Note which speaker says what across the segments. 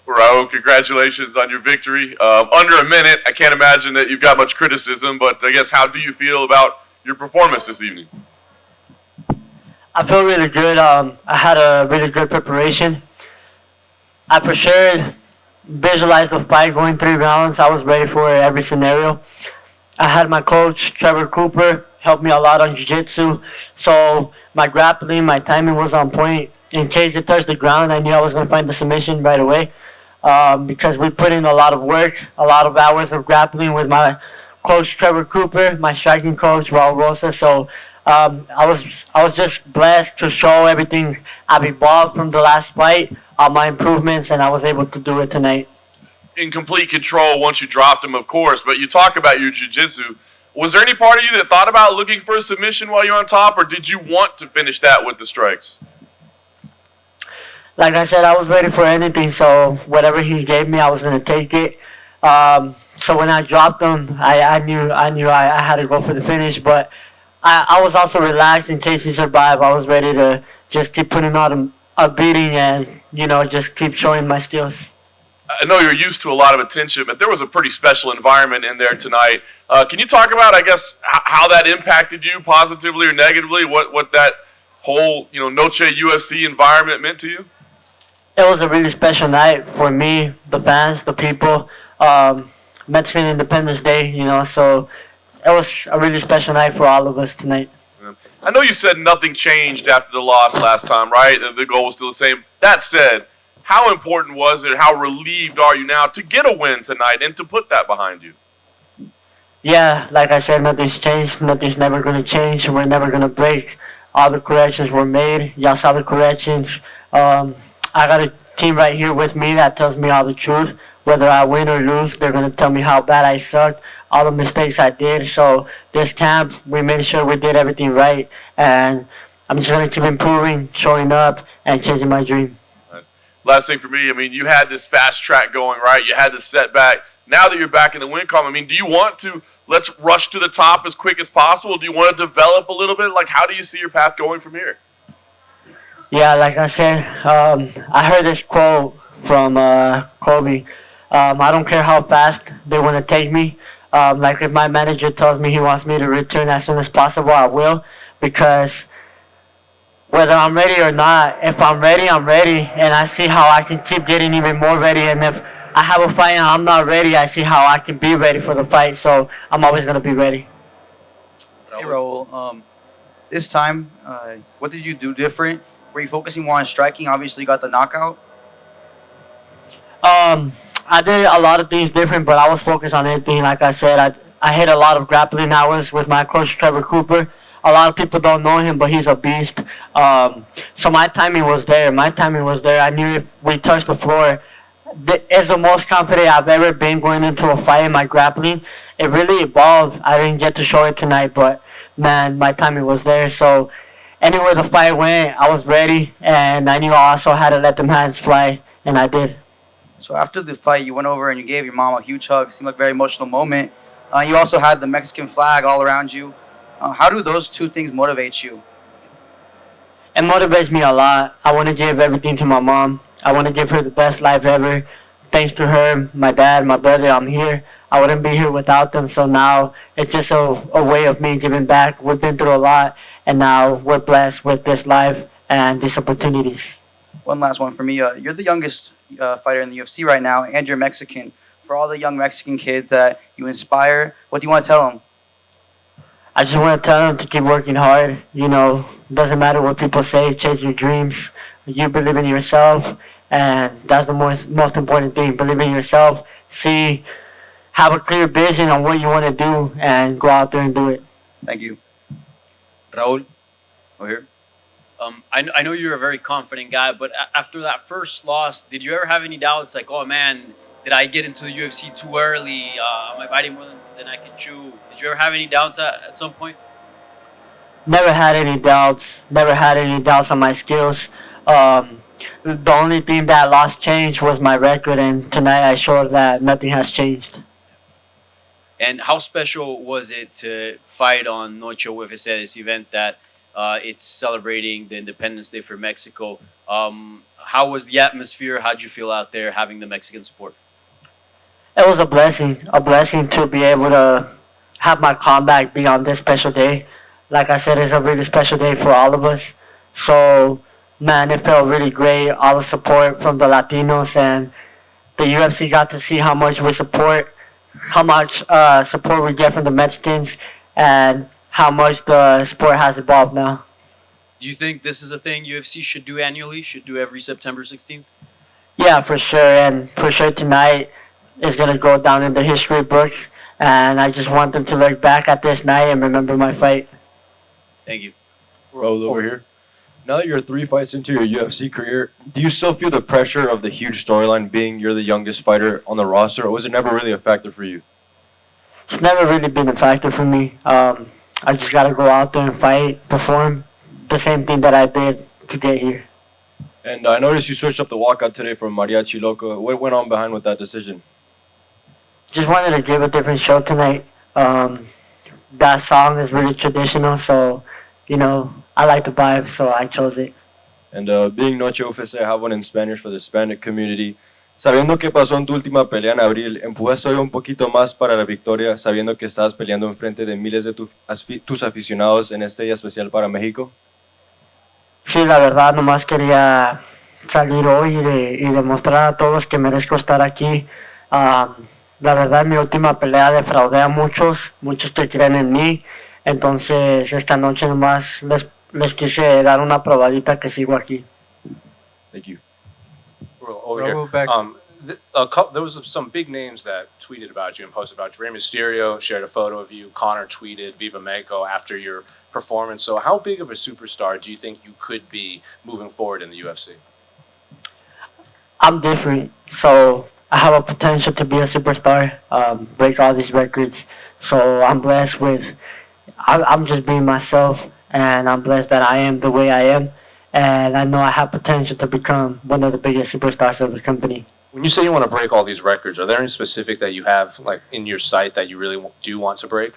Speaker 1: Raul, congratulations on your victory. Under a minute, I can't imagine that you've got much criticism, but I guess how do you feel about your performance this evening?
Speaker 2: I feel really good. I had a really good preparation. I for sure visualized the fight going 3 rounds. I was ready for every scenario. I had my coach, Trevor Cooper, help me a lot on jiu-jitsu. So my grappling, my timing was on point. In case it touched the ground, I knew I was going to find the submission right away. Because we put in a lot of work, a lot of hours of grappling with my coach Trevor Cooper, my striking coach Raul Rosas. So I was just blessed to show everything I've evolved from the last fight, all my improvements, and I was able to do it tonight.
Speaker 1: In complete control once you dropped him, of course, but you talk about your jiu-jitsu. Was there any part of you that thought about looking for a submission while you're on top, or did you want to finish that with the strikes?
Speaker 2: Like I said, I was ready for anything, so whatever he gave me, I was going to take it. So when I dropped him, I knew I had to go for the finish, but I was also relaxed in case he survived. I was ready to just keep putting on a beating and, just keep showing my skills.
Speaker 1: I know you're used to a lot of attention, but there was a pretty special environment in there tonight. Can you talk about, I guess, how that impacted you positively or negatively, what that whole, Noche UFC environment meant to you?
Speaker 2: It was a really special night for me, the fans, the people. Mexican Independence Day, so it was a really special night for all of us tonight.
Speaker 1: Yeah. I know you said nothing changed after the loss last time, right? The goal was still the same. That said, how important was it, how relieved are you now to get a win tonight and to put that behind you?
Speaker 2: Yeah, like I said, nothing's changed. Nothing's never going to change. We're never going to break. All the corrections were made. Y'all saw the corrections. I got a team right here with me that tells me all the truth. Whether I win or lose, they're going to tell me how bad I sucked, all the mistakes I did. So this camp, we made sure we did everything right. And I'm just going to keep improving, showing up, and chasing my dream.
Speaker 1: Nice. Last thing for me, you had this fast track going, right? You had this setback. Now that you're back in the win column, do you want to, let's rush to the top as quick as possible? Do you want to develop a little bit? Like, how do you see your path going from here?
Speaker 2: Yeah, like I said, I heard this quote from Kobe. I don't care how fast they want to take me. Like if my manager tells me he wants me to return as soon as possible, I will. Because whether I'm ready or not, if I'm ready, I'm ready. And I see how I can keep getting even more ready. And if I have a fight and I'm not ready, I see how I can be ready for the fight. So I'm always going to be ready.
Speaker 3: Hey, Raul. This time, what did you do different? Were you focusing more on striking? Obviously, you got the knockout.
Speaker 2: I did a lot of things different, but I was focused on everything. Like I said, I hit a lot of grappling hours with my coach, Trevor Cooper. A lot of people don't know him, but he's a beast. So my timing was there. I knew if we touched the floor, it's the most confident I've ever been going into a fight in my grappling. It really evolved. I didn't get to show it tonight, but, man, my timing was there. So anywhere the fight went, I was ready, and I knew I also had to let them hands fly, and I did.
Speaker 3: So after the fight, you went over and you gave your mom a huge hug. It seemed like a very emotional moment. You also had the Mexican flag all around you. How do those two things motivate you?
Speaker 2: It motivates me a lot. I want to give everything to my mom. I want to give her the best life ever. Thanks to her, my dad, my brother, I'm here. I wouldn't be here without them, so now it's just a way of me giving back. We've been through a lot, and now we're blessed with this life and these opportunities.
Speaker 3: One last one for me. You're the youngest fighter in the UFC right now, and you're Mexican. For all the young Mexican kids that you inspire, what do you want to tell them?
Speaker 2: I just want to tell them to keep working hard. Doesn't matter what people say, chase your dreams. You believe in yourself, and that's the most important thing. Believe in yourself. Have a clear vision on what you want to do, and go out there and do it.
Speaker 3: Thank you.
Speaker 4: Raul, over here. I know you're a very confident guy, but after that first loss, did you ever have any doubts? Like, oh man, did I get into the UFC too early? Am I biting more than I can chew? Did you ever have any doubts at some point? Never had any doubts.
Speaker 2: Never had any doubts on my skills. The only thing that lost change was my record, and tonight I showed that nothing has changed.
Speaker 4: And how special was it to fight on Noche UFC, this event that it's celebrating the Independence Day for Mexico? How was the atmosphere? How'd you feel out there having the Mexican support?
Speaker 2: It was a blessing to be able to have my comeback be on this special day. Like I said, it's a really special day for all of us. So, man, it felt really great. All the support from the Latinos, and the UFC got to see how much we support, how much support we get from the Mexicans, and how much the sport has evolved now.
Speaker 4: Do you think this is a thing UFC should do annually? Should do every September 16th?
Speaker 2: Yeah, for sure, and for sure tonight is gonna go down in the history books. And I just want them to look back at this night and remember my fight.
Speaker 4: Thank you.
Speaker 5: Raul over here. Now that you're 3 fights into your UFC career, do you still feel the pressure of the huge storyline being you're the youngest fighter on the roster, or was it never really a factor for you?
Speaker 2: It's never really been a factor for me. I just gotta go out there and fight, perform the same thing that I did to get here.
Speaker 5: And I noticed you switched up the walkout today from Mariachi Loco. What went on behind with that decision?
Speaker 2: Just wanted to give a different show tonight. That song is really traditional, so I like the vibe, so I chose it.
Speaker 5: And being Noche UFC, I have one in Spanish for the Hispanic community. Sabiendo que pasó en tu última pelea en abril, ¿empujas hoy un poquito más para la victoria, sabiendo que estás peleando enfrente de miles de tus aficionados en este día especial para México?
Speaker 2: Sí, la verdad, nomás quería salir hoy y demostrar a todos que merezco estar aquí. La verdad, mi última pelea defraudé a muchos que creen en mí. Entonces, esta noche nomás les quise dar una probadita que sigo aquí.
Speaker 5: Thank you.
Speaker 6: Over here.
Speaker 7: Back.
Speaker 6: There was some big names that tweeted about you and posted about you. Rey Mysterio shared a photo of you. Connor tweeted Viva Mexico after your performance. So how big of a superstar do you think you could be moving forward in the UFC?
Speaker 2: I'm different, so I have a potential to be a superstar, break all these records. So I'm blessed with, I'm just being myself, and I'm blessed that I am the way I am. And I know I have potential to become one of the biggest superstars of the company.
Speaker 6: When you say you want to break all these records, are there any specific that you have like in your sight that you really do want to break?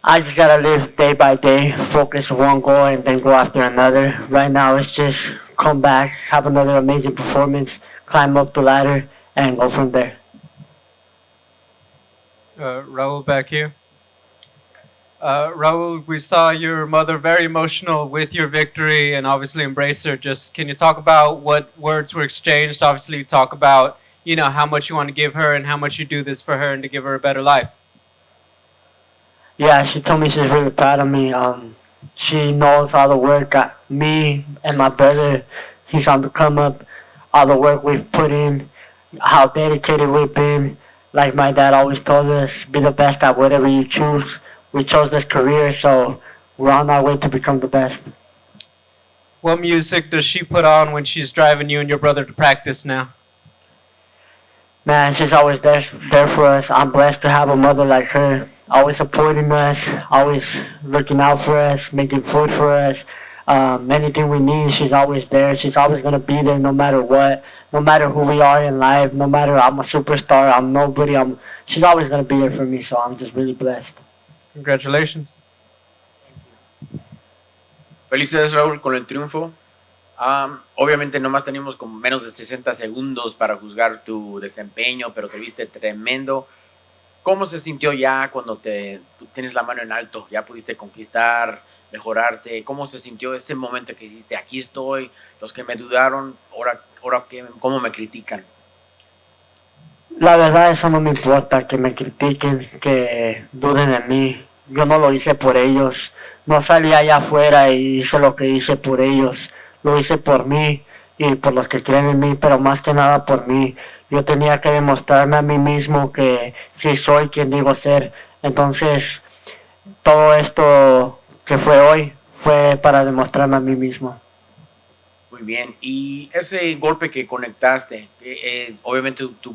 Speaker 2: I just gotta live day by day, focus on one goal and then go after another. Right now it's just come back, have another amazing performance, climb up the ladder, and go from there.
Speaker 7: Raul back here. Raul, we saw your mother very emotional with your victory and obviously embrace her. Just can you talk about what words were exchanged? Obviously, you talk about how much you want to give her and how much you do this for her and to give her a better life.
Speaker 2: Yeah, she told me she's really proud of me. She knows all the work me and my brother, he's on the come up, all the work we've put in, how dedicated we've been. Like my dad always told us, be the best at whatever you choose. We chose this career, so we're on our way to become the best.
Speaker 7: What music does she put on when she's driving you and your brother to practice now?
Speaker 2: Man, she's always there for us. I'm blessed to have a mother like her, always supporting us, always looking out for us, making food for us. Anything we need, she's always there. She's always going to be there no matter what, no matter who we are in life, no matter I'm a superstar, I'm nobody. She's always going to be there for me, so I'm just really blessed.
Speaker 7: Congratulations.
Speaker 8: Felicidades, Raúl, con el triunfo. Obviamente nomás tenemos como menos de 60 segundos para juzgar tu desempeño, pero te viste tremendo. ¿Cómo se sintió ya cuando tú tienes la mano en alto? Ya pudiste conquistar, mejorarte. ¿Cómo se sintió ese momento que dijiste, aquí estoy, los que me dudaron, ahora cómo me critican?
Speaker 2: La verdad, eso no me importa, que me critiquen, que duden en mí. Yo no lo hice por ellos. No salí allá afuera y hice lo que hice por ellos. Lo hice por mí y por los que creen en mí, pero más que nada por mí. Yo tenía que demostrarme a mí mismo que sí soy quien digo ser. Entonces, todo esto que fue hoy fue para demostrarme a mí mismo.
Speaker 8: Muy bien, y ese golpe que conectaste, obviamente tu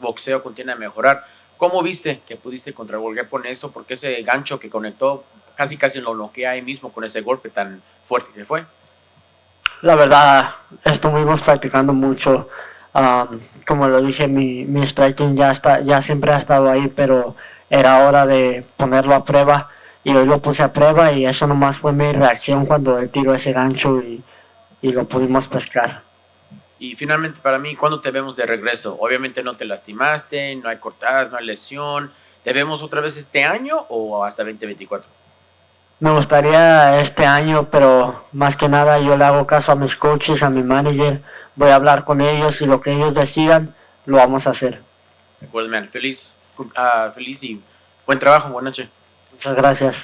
Speaker 8: boxeo contiene a mejorar. ¿Cómo viste que pudiste contragolpear con eso? Porque ese gancho que conectó casi lo noquea ahí mismo con ese golpe tan fuerte que fue.
Speaker 2: La verdad, estuvimos practicando mucho. Como lo dije, mi striking ya siempre ha estado ahí, pero era hora de ponerlo a prueba. Y hoy lo puse a prueba y eso nomás fue mi reacción cuando él tiró ese gancho y lo pudimos pescar.
Speaker 8: Y finalmente para mí, ¿cuándo te vemos de regreso? Obviamente no te lastimaste, no hay cortadas, no hay lesión. ¿Te vemos otra vez este año o hasta 2024?
Speaker 2: Me gustaría este año, pero más que nada yo le hago caso a mis coaches, a mi manager. Voy a hablar con ellos y lo que ellos decidan, lo vamos a hacer.
Speaker 8: De acuerdo, man. Feliz y buen trabajo, buena noche.
Speaker 2: Muchas gracias.